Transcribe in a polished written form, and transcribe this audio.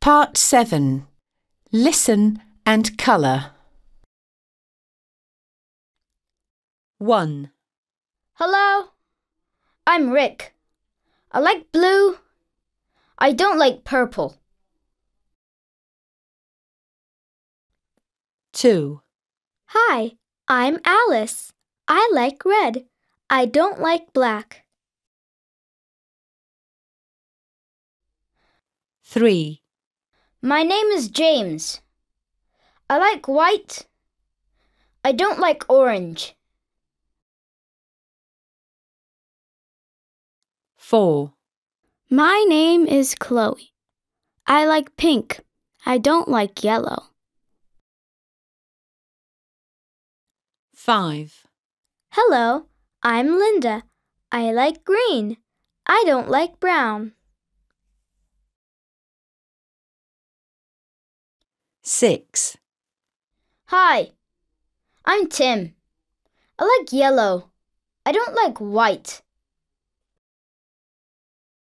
Part 7. Listen and colour. 1. Hello, I'm Rick. I like blue. I don't like purple. 2. Hi, I'm Alice. I like red. I don't like black. 3. My name is James. I like white. I don't like orange. 4. My name is Chloe. I like pink. I don't like yellow. 5. Hello, I'm Linda. I like green. I don't like brown. 6. Hi, I'm Tim. I like yellow. I don't like white.